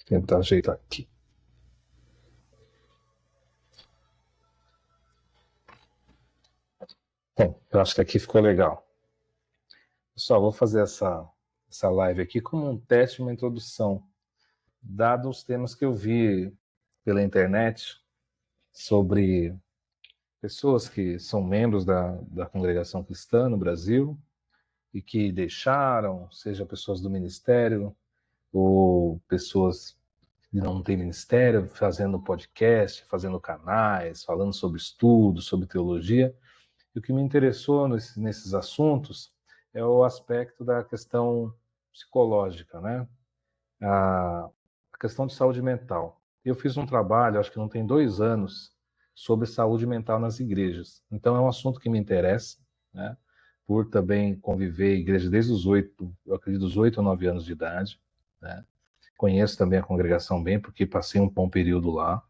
Tentar ajeitar aqui. Bom, eu acho que aqui ficou legal. Pessoal, vou fazer essa live aqui como um teste, uma introdução, dados os temas que eu vi pela internet sobre pessoas que são membros da congregação cristã no Brasil e que deixaram, seja pessoas do ministério ou pessoas que não têm ministério, fazendo podcast, fazendo canais, falando sobre estudos, sobre teologia. E o que me interessou nesses assuntos é o aspecto da questão psicológica, né? A questão de saúde mental. Eu fiz um trabalho, acho que não tem 2 anos, sobre saúde mental nas igrejas. Então é um assunto que me interessa, né? Por também conviver em igreja desde os 8, eu acredito, dos 8 ou 9 anos de idade, né? Conheço também a congregação bem, porque passei um bom período lá,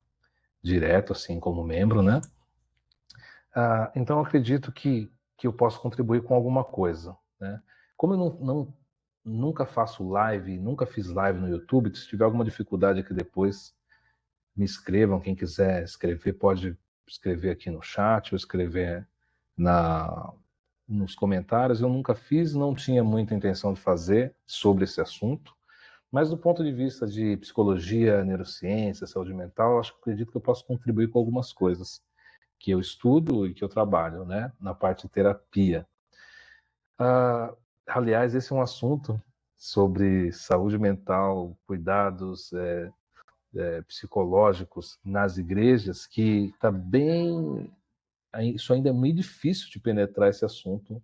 direto, assim, como membro, né? Então, eu acredito que eu posso contribuir com alguma coisa, né? Como eu nunca faço live, nunca fiz live no YouTube, se tiver alguma dificuldade aqui depois, me escrevam. Quem quiser escrever, pode escrever aqui no chat ou escrever nos comentários. Eu nunca fiz, não tinha muita intenção de fazer sobre esse assunto, mas do ponto de vista de psicologia, neurociência, saúde mental, acredito que eu posso contribuir com algumas coisas que eu estudo e que eu trabalho, né, na parte de terapia. Aliás, esse é um assunto sobre saúde mental, cuidados psicológicos nas igrejas, que está bem... Isso ainda é muito difícil de penetrar esse assunto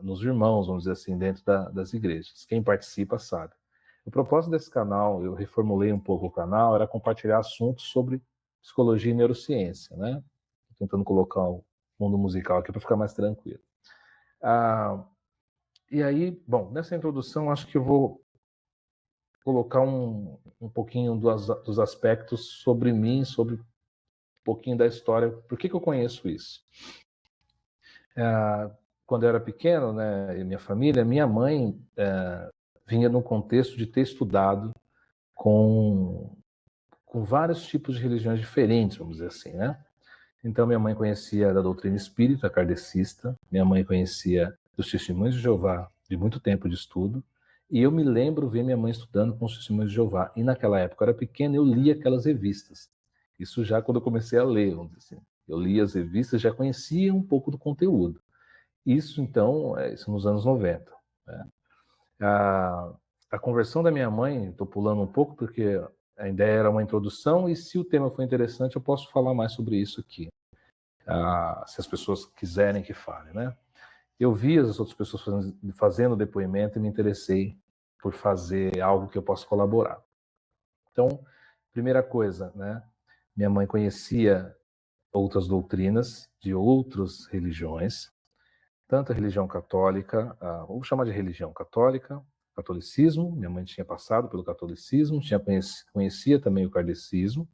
nos irmãos, vamos dizer assim, dentro das igrejas. Quem participa sabe. O propósito desse canal, eu reformulei um pouco o canal, era compartilhar assuntos sobre psicologia e neurociência, né? Tô tentando colocar o fundo musical aqui para ficar mais tranquilo. E aí, bom, nessa introdução, acho que eu vou colocar um pouquinho dos aspectos sobre mim, sobre um pouquinho da história, por que eu conheço isso. Quando eu era pequeno, né, e minha família, minha mãe vinha num contexto de ter estudado com vários tipos de religiões diferentes, vamos dizer assim, né? Então, minha mãe conhecia da doutrina espírita, kardecista, minha mãe conhecia dos Testemunhos de Jeová, de muito tempo de estudo, e eu me lembro ver minha mãe estudando com os Testemunhos de Jeová, e naquela época eu era pequeno, eu lia aquelas revistas. Isso já quando eu comecei a ler, vamos dizer assim. Eu lia as revistas, já conhecia um pouco do conteúdo. Isso, então, isso nos anos 90. Né? A conversão da minha mãe, estou pulando um pouco porque a ideia era uma introdução, e se o tema for interessante, eu posso falar mais sobre isso aqui. Se as pessoas quiserem que fale, né? Eu vi as outras pessoas fazendo depoimento e me interessei por fazer algo que eu possa colaborar. Então, primeira coisa, né? Minha mãe conhecia outras doutrinas de outras religiões, tanto a religião católica, vamos chamar de religião católica, catolicismo. Minha mãe tinha passado pelo catolicismo, conhecia também o kardecismo,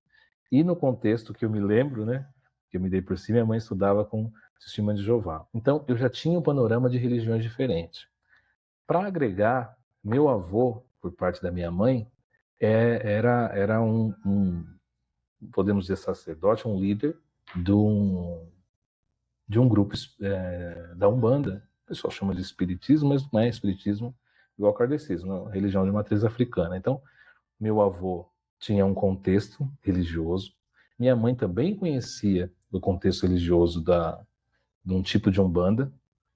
e no contexto que eu me lembro, né, que eu me dei por si, minha mãe estudava com Testemunhas de Jeová. Então, eu já tinha um panorama de religiões diferentes. Para agregar, meu avô, por parte da minha mãe, era podemos dizer, sacerdote, um líder de um grupo da Umbanda. O pessoal chama de espiritismo, mas não é espiritismo igual ao kardecismo, é uma religião de matriz africana. Então, meu avô tinha um contexto religioso. Minha mãe também conhecia o contexto religioso de um tipo de Umbanda,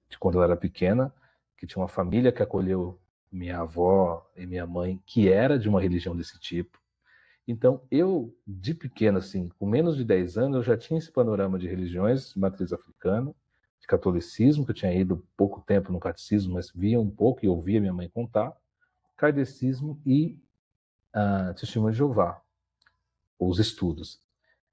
de quando ela era pequena, que tinha uma família que acolheu minha avó e minha mãe, que era de uma religião desse tipo. Então, eu, de pequeno, assim, com menos de 10 anos, eu já tinha esse panorama de religiões, matriz africana, de catolicismo, que eu tinha ido pouco tempo no catecismo, mas via um pouco e ouvia minha mãe contar, kardecismo e Testemunho de Jeová, os estudos.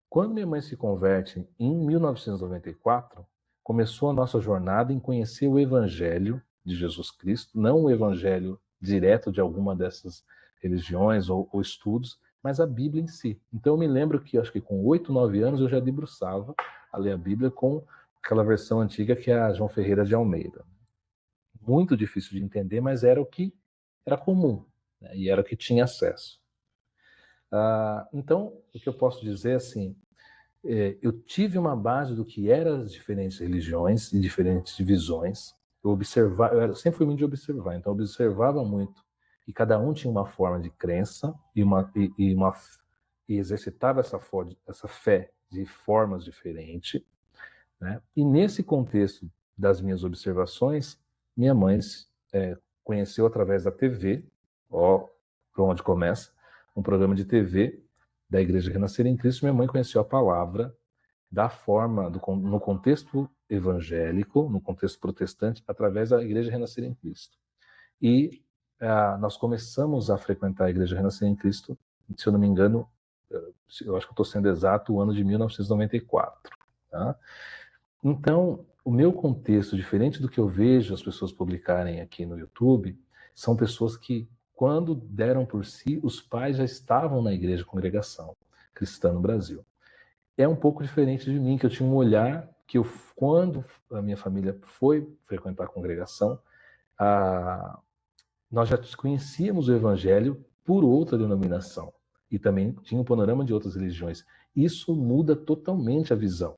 Quando minha mãe se converte em 1994, começou a nossa jornada em conhecer o Evangelho de Jesus Cristo, não o Evangelho direto de alguma dessas religiões ou estudos, mas a Bíblia em si. Então eu me lembro que, acho que com 8, 9 anos, eu já debruçava a ler a Bíblia com aquela versão antiga que é a João Ferreira de Almeida. Muito difícil de entender, mas era o que era comum, né? E era o que tinha acesso. Então, o que eu posso dizer é assim, eu tive uma base do que eram as diferentes religiões e diferentes divisões. Eu sempre fui muito de observar, então eu observava muito. E cada um tinha uma forma de crença e exercitava essa fé de formas diferentes. Né? E nesse contexto das minhas observações, minha mãe conheceu através da TV, ó, por onde começa, um programa de TV da Igreja Renascer em Cristo. Minha mãe conheceu a palavra da forma, no contexto evangélico, no contexto protestante, através da Igreja Renascer em Cristo. E nós começamos a frequentar a Igreja Renascer em Cristo, se eu não me engano, eu acho que eu estou sendo exato, o ano de 1994. Tá? Então, o meu contexto, diferente do que eu vejo as pessoas publicarem aqui no YouTube, são pessoas que, quando deram por si, os pais já estavam na igreja congregação cristã no Brasil. É um pouco diferente de mim, que eu tinha um olhar que quando a minha família foi frequentar a congregação, nós já conhecíamos o evangelho por outra denominação e também tinha um panorama de outras religiões. Isso muda totalmente a visão,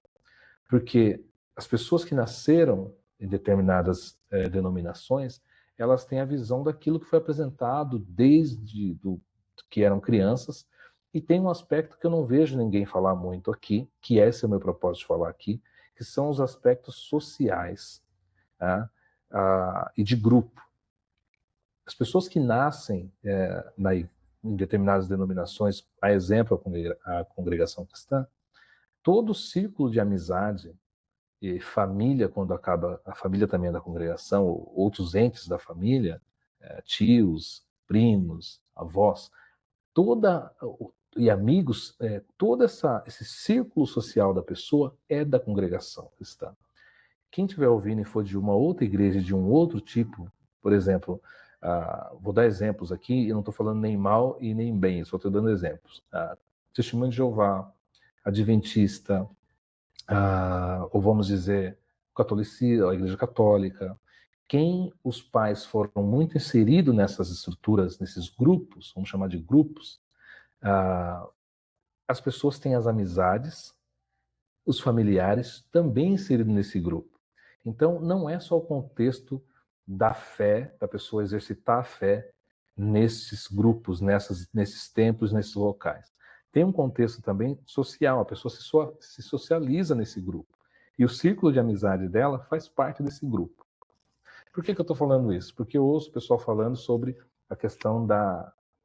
porque as pessoas que nasceram em determinadas denominações, elas têm a visão daquilo que foi apresentado desde que eram crianças, e tem um aspecto que eu não vejo ninguém falar muito aqui, que esse é o meu propósito de falar aqui, que são os aspectos sociais, tá? E de grupo. As pessoas que nascem em determinadas denominações, a exemplo, a congregação cristã, todo o círculo de amizade e família, quando acaba, a família também é da congregação, outros entes da família, tios, primos, avós, e amigos, todo esse círculo social da pessoa é da congregação cristã. Quem estiver ouvindo e for de uma outra igreja, de um outro tipo, por exemplo, vou dar exemplos aqui, eu não estou falando nem mal e nem bem, só estou dando exemplos. Testemunho de Jeová, Adventista, ou vamos dizer, catolicismo, a Igreja Católica. Quem os pais foram muito inseridos nessas estruturas, nesses grupos, vamos chamar de grupos, as pessoas têm as amizades, os familiares também inseridos nesse grupo. Então, não é só o contexto da fé, da pessoa exercitar a fé nesses grupos, nesses templos, nesses locais. Tem um contexto também social, a pessoa se socializa nesse grupo. E o círculo de amizade dela faz parte desse grupo. Por que eu estou falando isso? Porque eu ouço o pessoal falando sobre a questão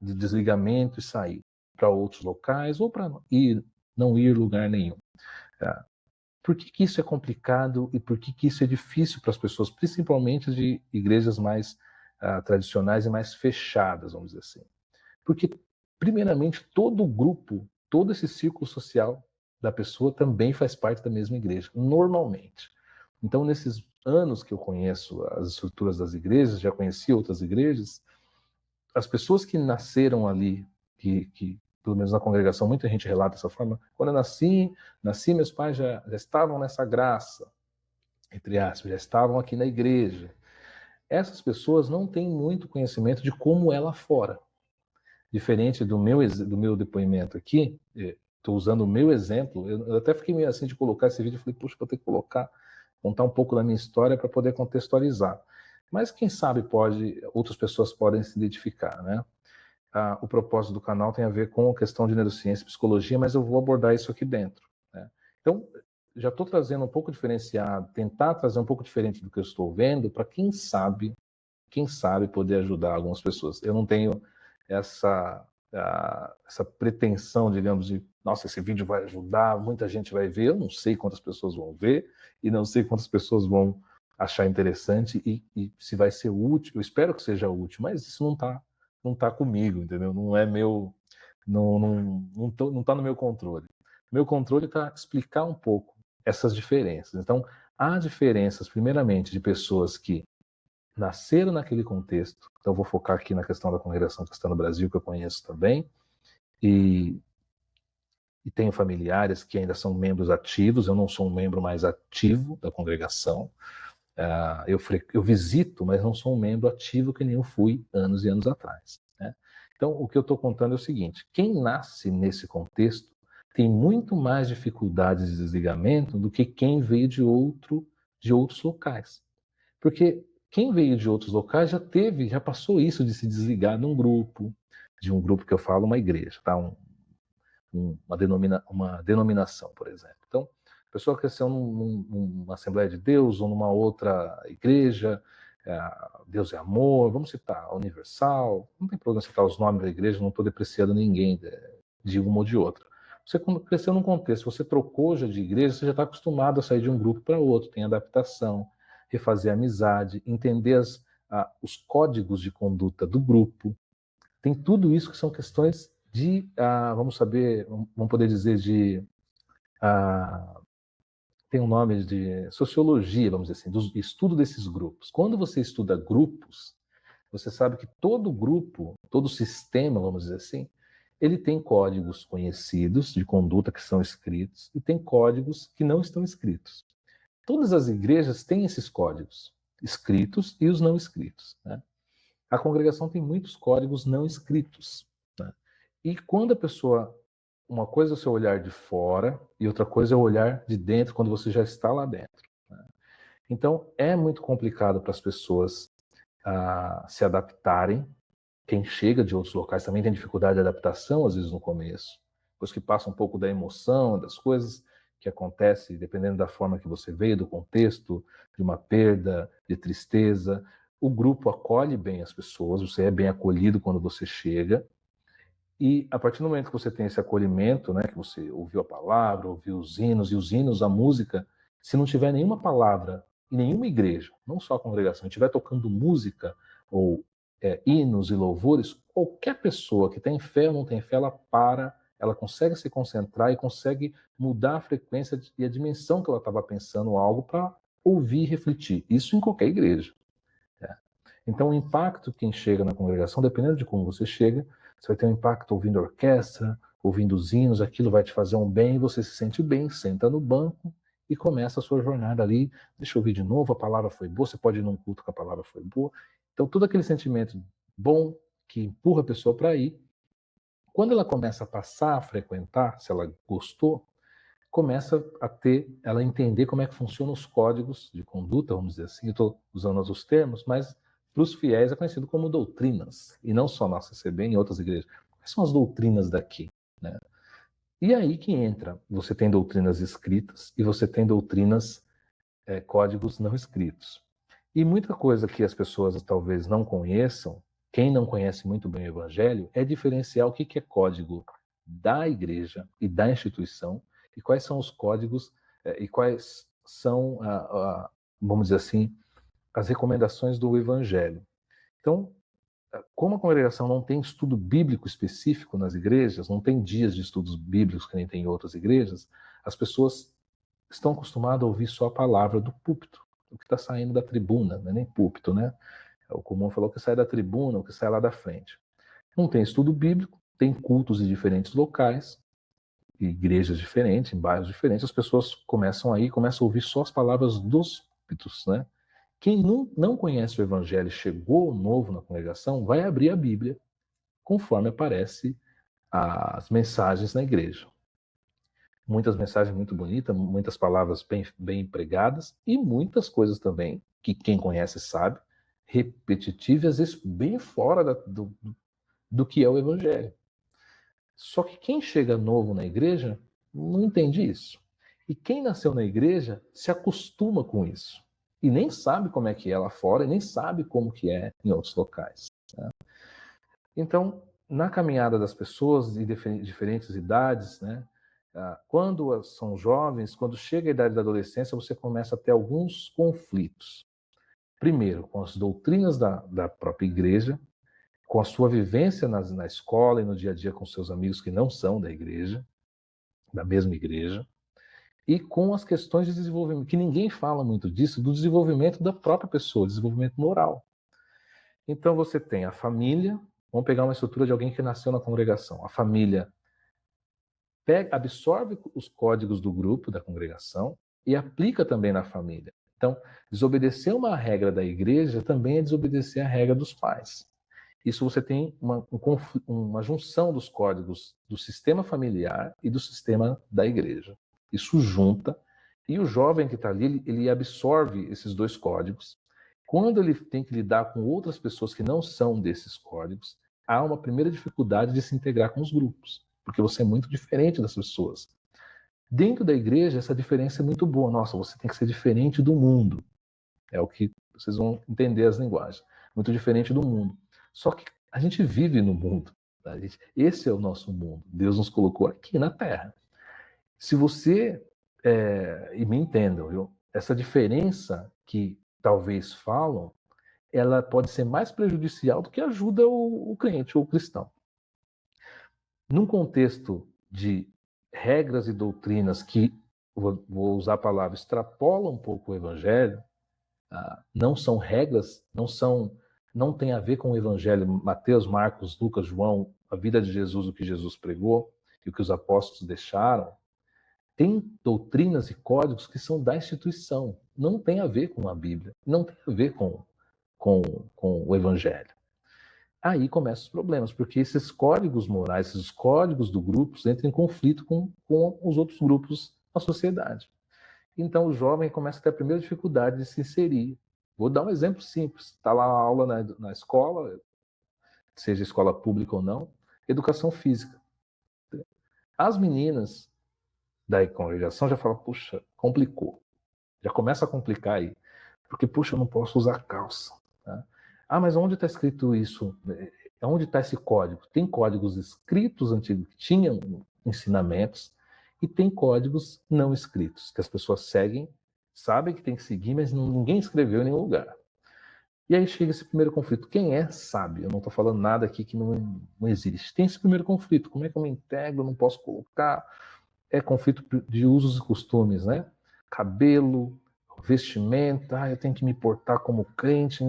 de desligamento e sair para outros locais ou para não ir lugar nenhum. Tá? Por que isso é complicado e por que isso é difícil para as pessoas, principalmente de igrejas mais tradicionais e mais fechadas, vamos dizer assim? Porque, primeiramente, todo o grupo, todo esse círculo social da pessoa também faz parte da mesma igreja, normalmente. Então, nesses anos que eu conheço as estruturas das igrejas, já conheci outras igrejas, as pessoas que nasceram ali, que pelo menos na congregação, muita gente relata dessa forma, quando eu nasci, meus pais já estavam nessa graça, entre aspas, já estavam aqui na igreja. Essas pessoas não têm muito conhecimento de como é lá fora. Diferente do meu depoimento aqui, estou usando o meu exemplo, eu até fiquei meio assim de colocar esse vídeo, falei, puxa, vou ter que contar um pouco da minha história para poder contextualizar. Mas quem sabe outras pessoas podem se identificar, né? O propósito do canal tem a ver com a questão de neurociência e psicologia, mas eu vou abordar isso aqui dentro, né? Então, já estou trazendo um pouco diferenciado, tentar trazer um pouco diferente do que eu estou vendo, para quem sabe poder ajudar algumas pessoas. Eu não tenho essa pretensão, digamos, de, nossa, esse vídeo vai ajudar, muita gente vai ver, eu não sei quantas pessoas vão ver, e não sei quantas pessoas vão achar interessante, e se vai ser útil, eu espero que seja útil, mas isso não tá comigo, entendeu? Não é meu, não tá no meu controle. Meu controle está explicar um pouco essas diferenças. Então, há diferenças, primeiramente, de pessoas que nasceram naquele contexto. Então, vou focar aqui na questão da congregação cristã no Brasil, que eu conheço também, e tenho familiares que ainda são membros ativos. Eu não sou um membro mais ativo da congregação. Eu visito, mas não sou um membro ativo que nem eu fui anos e anos atrás, né? Então, o que eu estou contando é o seguinte: quem nasce nesse contexto tem muito mais dificuldades de desligamento do que quem veio de outros locais. Porque quem veio de outros locais já passou isso de se desligar de um grupo que eu falo, uma igreja, tá? Uma denominação, por exemplo. Então, a pessoa cresceu numa Assembleia de Deus ou numa outra igreja, Deus é Amor, vamos citar Universal, não tem problema citar os nomes da igreja, não estou depreciando ninguém de uma ou de outra. Você cresceu num contexto, você trocou já de igreja, você já está acostumado a sair de um grupo para outro, tem adaptação, refazer amizade, entender os códigos de conduta do grupo. Tem tudo isso que são questões vamos poder dizer tem um nome de sociologia, vamos dizer assim, do estudo desses grupos. Quando você estuda grupos, você sabe que todo grupo, todo sistema, vamos dizer assim, ele tem códigos conhecidos de conduta que são escritos e tem códigos que não estão escritos. Todas as igrejas têm esses códigos, escritos e os não escritos, né? A congregação tem muitos códigos não escritos, né? E quando uma coisa é o seu olhar de fora e outra coisa é o olhar de dentro, quando você já está lá dentro, né? Então, é muito complicado para as pessoas se adaptarem. Quem chega de outros locais também tem dificuldade de adaptação, às vezes, no começo. Depois que passa um pouco da emoção, das coisas que acontecem, dependendo da forma que você veio, do contexto, de uma perda, de tristeza. O grupo acolhe bem as pessoas, você é bem acolhido quando você chega. E a partir do momento que você tem esse acolhimento, né, que você ouviu a palavra, ouviu os hinos, e os hinos, a música, se não tiver nenhuma palavra em nenhuma igreja, não só a congregação, estiver tocando música ou hinos e louvores, qualquer pessoa que tem fé ou não tem fé, ela consegue se concentrar e consegue mudar a frequência e a dimensão que ela estava pensando algo para ouvir e refletir. Isso em qualquer igreja. Então, o impacto quem chega na congregação, dependendo de como você chega, você vai ter um impacto ouvindo a orquestra, ouvindo os hinos, aquilo vai te fazer um bem, você se sente bem, senta no banco e começa a sua jornada ali. Deixa eu ouvir de novo, a palavra foi boa, você pode ir num culto que a palavra foi boa. Então, todo aquele sentimento bom que empurra a pessoa para ir, quando ela começa a passar a frequentar, se ela gostou, começa ela entender como é que funcionam os códigos de conduta, vamos dizer assim. Eu estou usando outros termos, mas para os fiéis é conhecido como doutrinas, e não só na CCB, em outras igrejas. Quais são as doutrinas daqui, né? E aí que entra, você tem doutrinas escritas e você tem doutrinas, códigos não escritos. E muita coisa que as pessoas talvez não conheçam, quem não conhece muito bem o Evangelho, é diferenciar o que é código da igreja e da instituição e quais são os códigos e quais são, vamos dizer assim, as recomendações do Evangelho. Então, como a congregação não tem estudo bíblico específico nas igrejas, não tem dias de estudos bíblicos que nem tem em outras igrejas, as pessoas estão acostumadas a ouvir só a palavra do púlpito, o que está saindo da tribuna, não é nem púlpito, né? O comum falou que sai da tribuna, o que sai lá da frente. Não tem estudo bíblico, tem cultos em diferentes locais, igrejas diferentes, em bairros diferentes, as pessoas começam a ouvir só as palavras dos púlpitos, né? Quem não conhece o Evangelho e chegou novo na congregação, vai abrir a Bíblia conforme aparece as mensagens na igreja. Muitas mensagens muito bonitas, muitas palavras bem empregadas e muitas coisas também que quem conhece sabe, repetitivas e às vezes bem fora do que é o Evangelho. Só que quem chega novo na igreja não entende isso. E quem nasceu na igreja se acostuma com isso. E nem sabe como é que é lá fora, e nem sabe como que é em outros locais, né? Então, na caminhada das pessoas de diferentes idades, né, quando são jovens, quando chega a idade da adolescência, você começa a ter alguns conflitos. Primeiro, com as doutrinas da própria igreja, com a sua vivência na escola e no dia a dia com seus amigos que não são da igreja, da mesma igreja, e com as questões de desenvolvimento, que ninguém fala muito disso, do desenvolvimento da própria pessoa, desenvolvimento moral. Então você tem a família, vamos pegar uma estrutura de alguém que nasceu na congregação. A família absorve os códigos do grupo, da congregação, e aplica também na família. Então, desobedecer uma regra da igreja também é desobedecer a regra dos pais. Isso você tem uma junção dos códigos do sistema familiar e do sistema da igreja. Isso junta, e o jovem que está ali, ele absorve esses dois códigos. Quando ele tem que lidar com outras pessoas que não são desses códigos, há uma primeira dificuldade de se integrar com os grupos, porque você é muito diferente das pessoas. Dentro da igreja, essa diferença é muito boa. Nossa, você tem que ser diferente do mundo. É o que vocês vão entender as linguagens. Muito diferente do mundo. Só que a gente vive no mundo. Tá? Esse é o nosso mundo. Deus nos colocou aqui na Terra. Se você, e me entendam, viu? Essa diferença que talvez falam, ela pode ser mais prejudicial do que ajuda o crente ou o cristão. Num contexto de regras e doutrinas que, vou usar a palavra, extrapolam um pouco o evangelho, não são regras, não tem a ver com o evangelho, Mateus, Marcos, Lucas, João, a vida de Jesus, o que Jesus pregou e o que os apóstolos deixaram. Tem doutrinas e códigos que são da instituição, não tem a ver com a Bíblia, não tem a ver com o evangelho. Aí começam os problemas, porque esses códigos morais, esses códigos do grupo entram em conflito com os outros grupos da sociedade. Então o jovem começa a ter a primeira dificuldade de se inserir. Vou dar um exemplo simples. Está lá a aula na escola, seja escola pública ou não, educação física. As meninas da congregação já falam, puxa, complicou. Já começa a complicar aí. Porque, puxa, eu não posso usar calça. Tá? Mas onde está escrito isso? Onde está esse código? Tem códigos escritos antigos que tinham ensinamentos, e tem códigos não escritos, que as pessoas seguem, sabem que tem que seguir, mas ninguém escreveu em nenhum lugar. E aí chega esse primeiro conflito. Quem sabe. Eu não estou falando nada aqui que não existe. Tem esse primeiro conflito. Como é que eu me integro? Eu não posso colocar. É conflito de usos e costumes, né? Cabelo, vestimenta, eu tenho que me portar como crente.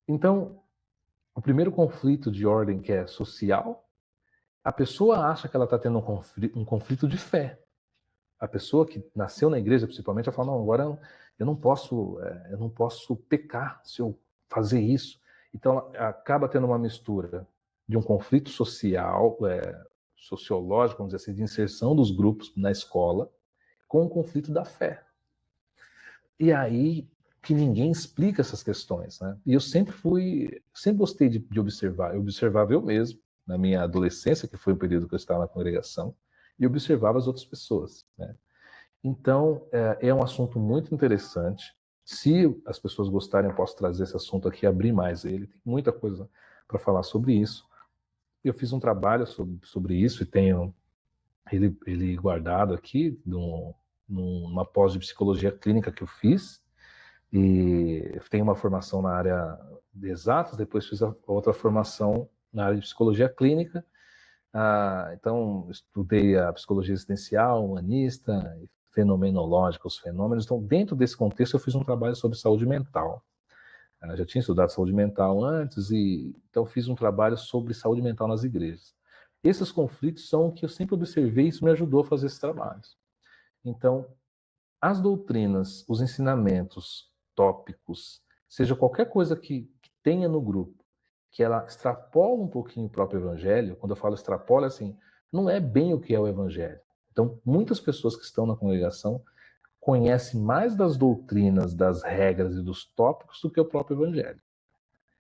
Então, o primeiro conflito de ordem que é social, a pessoa acha que ela está tendo um conflito de fé. A pessoa que nasceu na igreja, principalmente, ela fala, não, agora eu não posso pecar se eu fazer isso. Então, ela acaba tendo uma mistura de um conflito social, sociológico, vamos dizer assim, de inserção dos grupos na escola, com o conflito da fé. E aí que ninguém explica essas questões, né? E eu sempre gostei de observar. Eu observava eu mesmo, na minha adolescência, que foi o período que eu estava na congregação, e observava as outras pessoas, né? Então, é um assunto muito interessante. Se as pessoas gostarem, eu posso trazer esse assunto aqui, abrir mais ele. Tem muita coisa para falar sobre isso. Eu fiz um trabalho sobre isso e tenho ele guardado aqui, numa pós de psicologia clínica que eu fiz. E tenho uma formação na área de exatas, depois fiz a outra formação na área de psicologia clínica. Então, estudei a psicologia existencial, humanista, fenomenológica, os fenômenos. Então, dentro desse contexto, eu fiz um trabalho sobre saúde mental. Já tinha estudado saúde mental antes, então fiz um trabalho sobre saúde mental nas igrejas. Esses conflitos são o que eu sempre observei e isso me ajudou a fazer esses trabalhos. Então, as doutrinas, os ensinamentos, tópicos, seja qualquer coisa que tenha no grupo, que ela extrapola um pouquinho o próprio evangelho, quando eu falo extrapola, assim, não é bem o que é o evangelho. Então, muitas pessoas que estão na congregação conhecem mais das doutrinas, das regras e dos tópicos do que o próprio evangelho.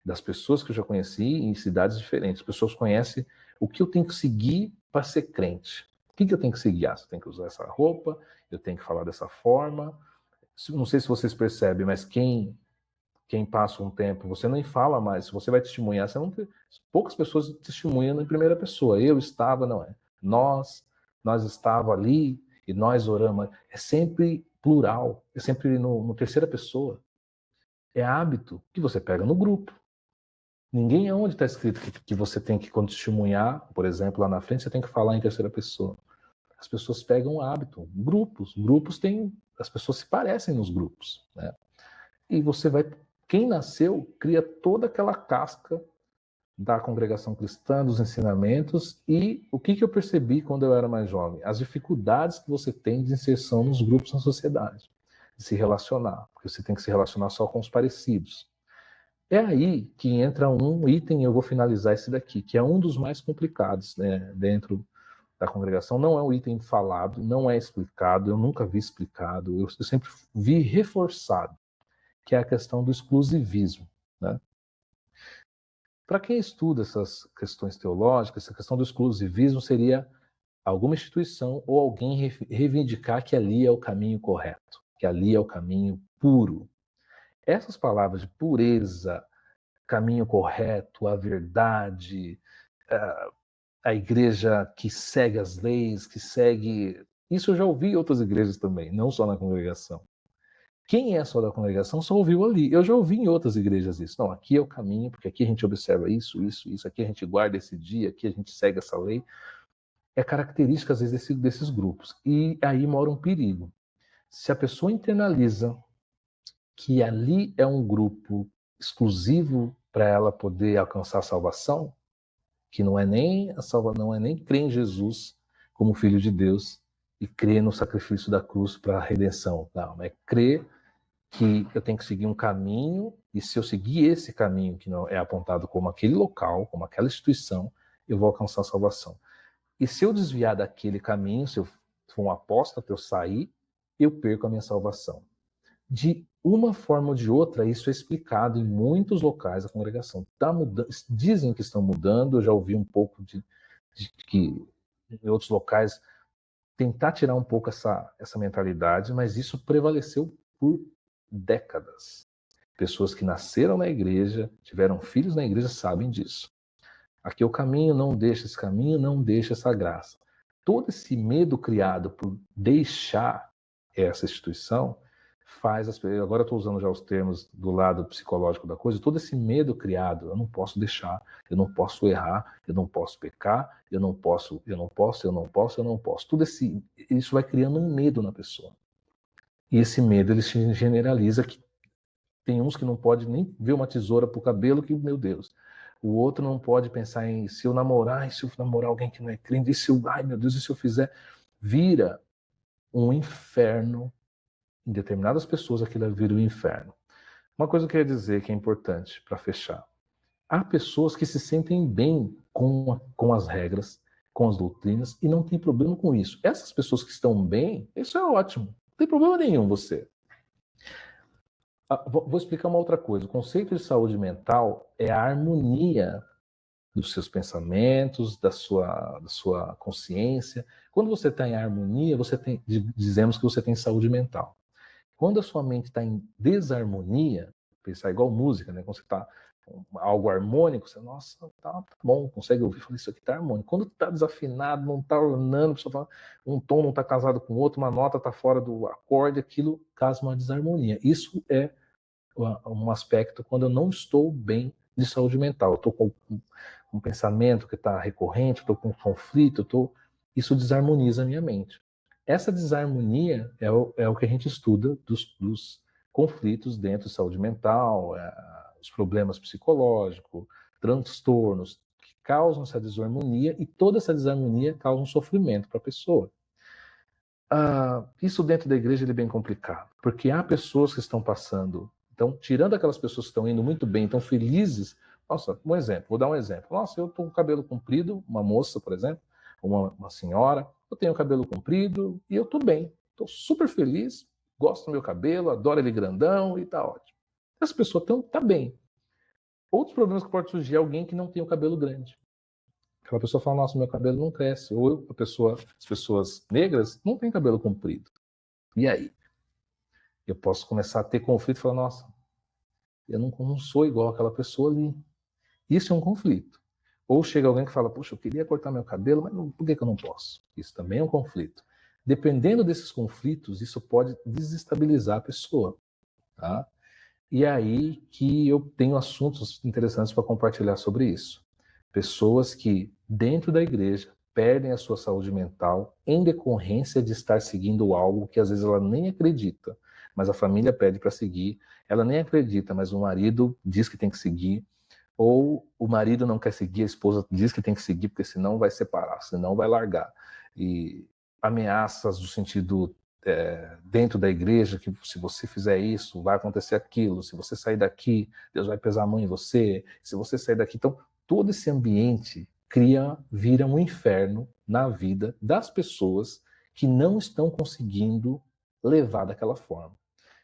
Das pessoas que eu já conheci em cidades diferentes, as pessoas conhecem o que eu tenho que seguir para ser crente. O que eu tenho que seguir? Eu tenho que usar essa roupa, eu tenho que falar dessa forma. Não sei se vocês percebem, mas quem passa um tempo, você nem fala mais, se você vai testemunhar, poucas pessoas testemunham em primeira pessoa. Eu estava, não é? Nós estava ali e nós oramos. É sempre plural, é sempre no terceira pessoa. É hábito que você pega no grupo. Ninguém é onde está escrito que você tem que, quando testemunhar, por exemplo, lá na frente, você tem que falar em terceira pessoa. As pessoas pegam o hábito. Grupos têm... As pessoas se parecem nos grupos, né? E você vai... Quem nasceu cria toda aquela casca da congregação cristã, dos ensinamentos, e o que eu percebi quando eu era mais jovem? As dificuldades que você tem de inserção nos grupos na sociedade, de se relacionar, porque você tem que se relacionar só com os parecidos. É aí que entra um item, eu vou finalizar esse daqui, que é um dos mais complicados, né, dentro da congregação. Não é um item falado, não é explicado, eu nunca vi explicado, eu sempre vi reforçado, que é a questão do exclusivismo, né? Para quem estuda essas questões teológicas, essa questão do exclusivismo seria alguma instituição ou alguém reivindicar que ali é o caminho correto, que ali é o caminho puro. Essas palavras de pureza, caminho correto, a verdade, a igreja que segue as leis, que segue. Isso eu já ouvi em outras igrejas também, não só na congregação. Quem é só da congregação só ouviu ali. Eu já ouvi em outras igrejas isso. Não, aqui é o caminho, porque aqui a gente observa isso, isso, isso, aqui a gente guarda esse dia, aqui a gente segue essa lei. É característica, às vezes, desses grupos. E aí mora um perigo. Se a pessoa internaliza que ali é um grupo exclusivo para ela poder alcançar a salvação, que não é nem não é nem crer em Jesus como Filho de Deus e crer no sacrifício da cruz para a redenção. Não, é crer que eu tenho que seguir um caminho e se eu seguir esse caminho que não é apontado como aquele local, como aquela instituição, eu vou alcançar a salvação. E se eu desviar daquele caminho, se eu for um apóstata, eu sair, eu perco a minha salvação. De uma forma ou de outra, isso é explicado em muitos locais da congregação. Tá mudando, dizem que estão mudando, eu já ouvi um pouco de que em outros locais tentar tirar um pouco essa mentalidade, mas isso prevaleceu por décadas. Pessoas que nasceram na igreja, tiveram filhos na igreja, sabem disso. Aqui o caminho não deixa esse caminho, não deixa essa graça. Todo esse medo criado por deixar essa instituição faz as pessoas. Agora eu estou usando já os termos do lado psicológico da coisa. Todo esse medo criado, eu não posso deixar, eu não posso errar, eu não posso pecar, eu não posso, eu não posso, eu não posso, eu não posso. Tudo isso vai criando um medo na pessoa. E esse medo ele se generaliza que tem uns que não pode nem ver uma tesoura pro cabelo, que, meu Deus. O outro não pode pensar em se eu namorar, e se eu namorar alguém que não é crente, e se eu, ai meu Deus, e se eu fizer? Vira um inferno. Em determinadas pessoas aquilo vira um inferno. Uma coisa que eu queria dizer que é importante para fechar. Há pessoas que se sentem bem com as regras, com as doutrinas, e não tem problema com isso. Essas pessoas que estão bem, isso é ótimo. Não tem problema nenhum você. Vou explicar uma outra coisa. O conceito de saúde mental é a harmonia dos seus pensamentos, da sua consciência. Quando você está em harmonia, dizemos que você tem saúde mental. Quando a sua mente está em desarmonia, pensar igual música, né? Quando você está algo harmônico, você, nossa, tá bom, consegue ouvir, fala, isso aqui tá harmônico. Quando está desafinado, não está ornando, um tom não está casado com o outro, uma nota está fora do acorde, aquilo causa uma desarmonia. Isso é um aspecto quando eu não estou bem de saúde mental. Eu estou com um pensamento que está recorrente, estou com um conflito, isso desarmoniza a minha mente. Essa desarmonia é o que a gente estuda dos conflitos dentro de saúde mental, os problemas psicológicos, transtornos que causam essa desarmonia, e toda essa desarmonia causa um sofrimento para a pessoa. Isso dentro da igreja é bem complicado, porque há pessoas que estão passando. Então, tirando aquelas pessoas que estão indo muito bem, estão felizes. Nossa, um exemplo, vou dar um exemplo. Nossa, eu estou com o cabelo comprido, uma moça, por exemplo, uma senhora, eu tenho o cabelo comprido e eu estou bem. Estou super feliz, gosto do meu cabelo, adoro ele grandão e está ótimo. Essa pessoa está bem. Outros problemas que pode surgir é alguém que não tem o cabelo grande. Aquela pessoa fala, nossa, meu cabelo não cresce. Ou as pessoas negras não têm cabelo comprido. E aí? Eu posso começar a ter conflito e falar, nossa, eu não sou igual àquela pessoa ali. Isso é um conflito. Ou chega alguém que fala, puxa, eu queria cortar meu cabelo, mas por que eu não posso? Isso também é um conflito. Dependendo desses conflitos, isso pode desestabilizar a pessoa. Tá? E é aí que eu tenho assuntos interessantes para compartilhar sobre isso. Pessoas que, dentro da igreja, perdem a sua saúde mental em decorrência de estar seguindo algo que às vezes ela nem acredita, mas a família pede para seguir, ela nem acredita, mas o marido diz que tem que seguir, ou o marido não quer seguir, a esposa diz que tem que seguir, porque senão vai separar, senão vai largar. E ameaças no sentido dentro da igreja, que se você fizer isso, vai acontecer aquilo, se você sair daqui, Deus vai pesar a mão em você, se você sair daqui. Então, todo esse ambiente vira um inferno na vida das pessoas que não estão conseguindo levar daquela forma.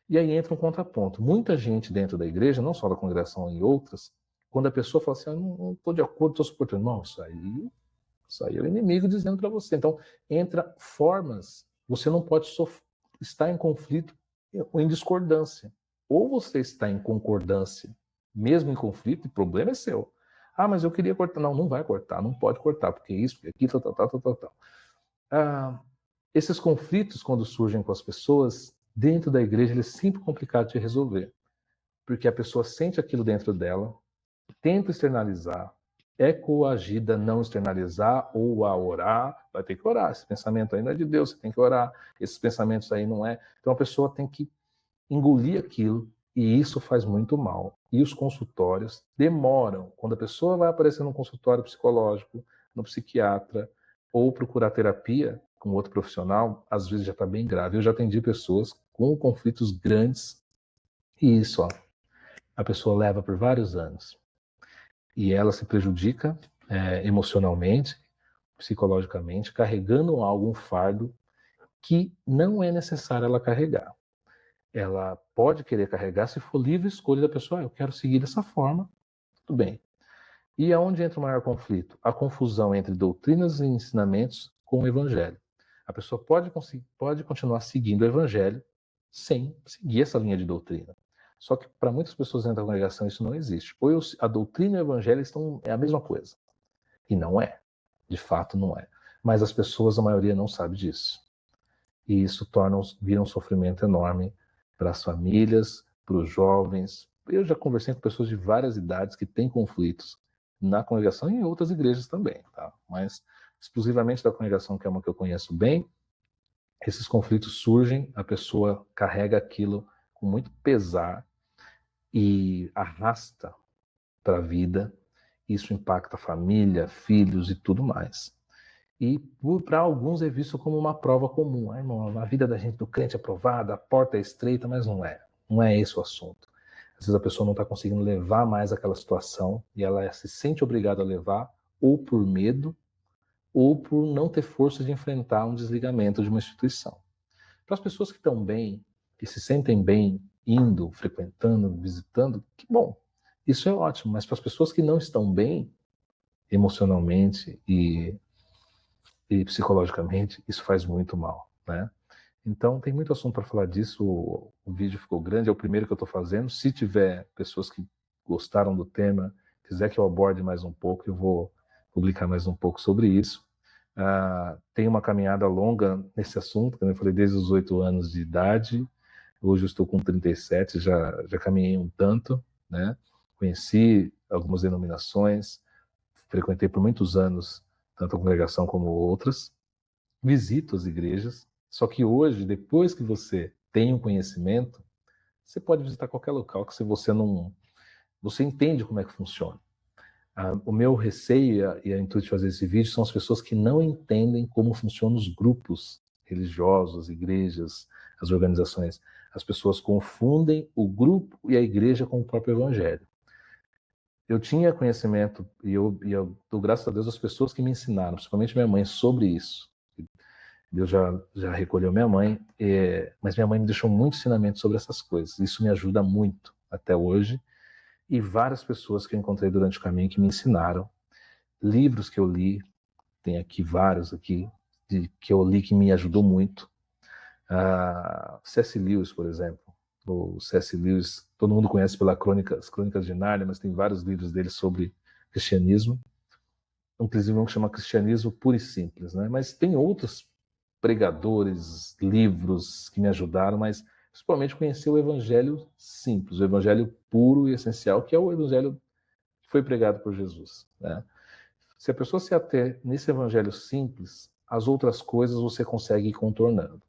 E aí entra um contraponto. Muita gente dentro da igreja, não só da congregação e outras, quando a pessoa fala assim, não estou de acordo, estou suportando. Não, isso aí é o inimigo dizendo para você. Então, entra formas, você não pode estar em conflito ou em discordância. Ou você está em concordância, mesmo em conflito, o problema é seu. Ah, mas eu queria cortar. Não, não vai cortar, não pode cortar, porque isso, porque aquilo, tal. Esses conflitos, quando surgem com as pessoas, dentro da igreja, eles são sempre complicados de resolver. Porque a pessoa sente aquilo dentro dela, tenta externalizar, é coagida a não externalizar ou a orar, vai ter que orar. Esse pensamento aí não é de Deus, você tem que orar. Esses pensamentos aí não é. Então a pessoa tem que engolir aquilo e isso faz muito mal. E os consultórios demoram. Quando a pessoa vai aparecer num consultório psicológico, no psiquiatra, ou procurar terapia com outro profissional, às vezes já está bem grave. Eu já atendi pessoas com conflitos grandes e isso, a pessoa leva por vários anos. E ela se prejudica emocionalmente, psicologicamente, carregando algum fardo que não é necessário ela carregar. Ela pode querer carregar se for livre escolha da pessoa. Eu quero seguir dessa forma, tudo bem. E aonde entra o maior conflito? A confusão entre doutrinas e ensinamentos com o evangelho. A pessoa pode continuar seguindo o evangelho sem seguir essa linha de doutrina. Só que para muitas pessoas dentro da congregação isso não existe. Ou a doutrina e o evangelho é a mesma coisa. E não é. De fato não é. Mas as pessoas, a maioria, não sabe disso. E isso vira um sofrimento enorme para as famílias, para os jovens. Eu já conversei com pessoas de várias idades que têm conflitos na congregação e em outras igrejas também, tá? Mas exclusivamente da congregação, que é uma que eu conheço bem, esses conflitos surgem, a pessoa carrega aquilo com muito pesar e arrasta para a vida. Isso impacta a família, filhos e tudo mais. E para alguns é visto como uma prova comum. Ah, irmão, a vida da gente do crente é provada, a porta é estreita, mas não é. Não é esse o assunto. Às vezes a pessoa não está conseguindo levar mais aquela situação e ela se sente obrigada a levar, ou por medo, ou por não ter força de enfrentar um desligamento de uma instituição. Para as pessoas que estão bem, que se sentem bem indo, frequentando, visitando, que bom, isso é ótimo. Mas para as pessoas que não estão bem emocionalmente e psicologicamente, isso faz muito mal, né? Então, tem muito assunto para falar disso. O vídeo ficou grande, é o primeiro que eu estou fazendo. Se tiver pessoas que gostaram do tema, quiser que eu aborde mais um pouco, eu vou publicar mais um pouco sobre isso. Tem uma caminhada longa nesse assunto, como eu falei, desde os 8 anos de idade. Hoje eu estou com 37, já caminhei um tanto, né? Conheci algumas denominações, frequentei por muitos anos tanto a congregação como outras, visito as igrejas, só que hoje, depois que você tem um conhecimento, você pode visitar qualquer local que se você não... Você entende como é que funciona. O meu receio e a intuito de fazer esse vídeo são as pessoas que não entendem como funcionam os grupos religiosos, as igrejas, as organizações. As pessoas confundem o grupo e a igreja com o próprio evangelho. Eu tinha conhecimento e eu dou graças a Deus às pessoas que me ensinaram, principalmente minha mãe, sobre isso. Deus já recolheu minha mãe, mas minha mãe me deixou muito ensinamento sobre essas coisas. Isso me ajuda muito até hoje. E várias pessoas que eu encontrei durante o caminho que me ensinaram, livros que eu li, tem aqui vários aqui que eu li que me ajudou muito. C.S. Lewis, por exemplo. O C.S. Lewis, todo mundo conhece pelas Crônicas de Nárnia, mas tem vários livros dele sobre cristianismo. Inclusive um que chama Cristianismo Puro e Simples, né? Mas tem outros pregadores, livros que me ajudaram, mas principalmente conhecer o evangelho simples, o evangelho puro e essencial, que é o evangelho que foi pregado por Jesus, né? Se a pessoa se ater nesse evangelho simples, as outras coisas você consegue ir contornando.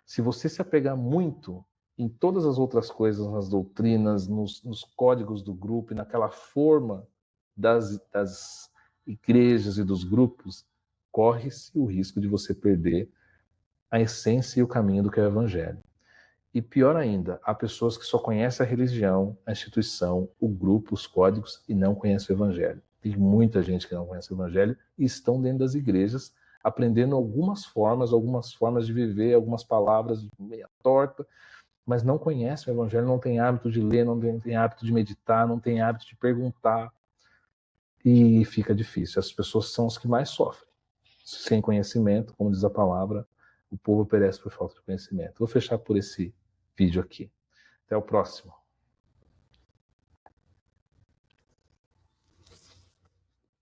Se você se apegar muito em todas as outras coisas, nas doutrinas, nos códigos do grupo e naquela forma das igrejas e dos grupos, corre-se o risco de você perder a essência e o caminho do que é o Evangelho. E pior ainda, há pessoas que só conhecem a religião, a instituição, o grupo, os códigos e não conhecem o Evangelho. Tem muita gente que não conhece o Evangelho e estão dentro das igrejas aprendendo algumas formas de viver, algumas palavras meia torta, mas não conhecem o Evangelho, não tem hábito de ler, não tem hábito de meditar, não tem hábito de perguntar. E fica difícil. As pessoas são as que mais sofrem. Sem conhecimento, como diz a palavra, o povo perece por falta de conhecimento. Vou fechar por esse vídeo aqui. Até o próximo.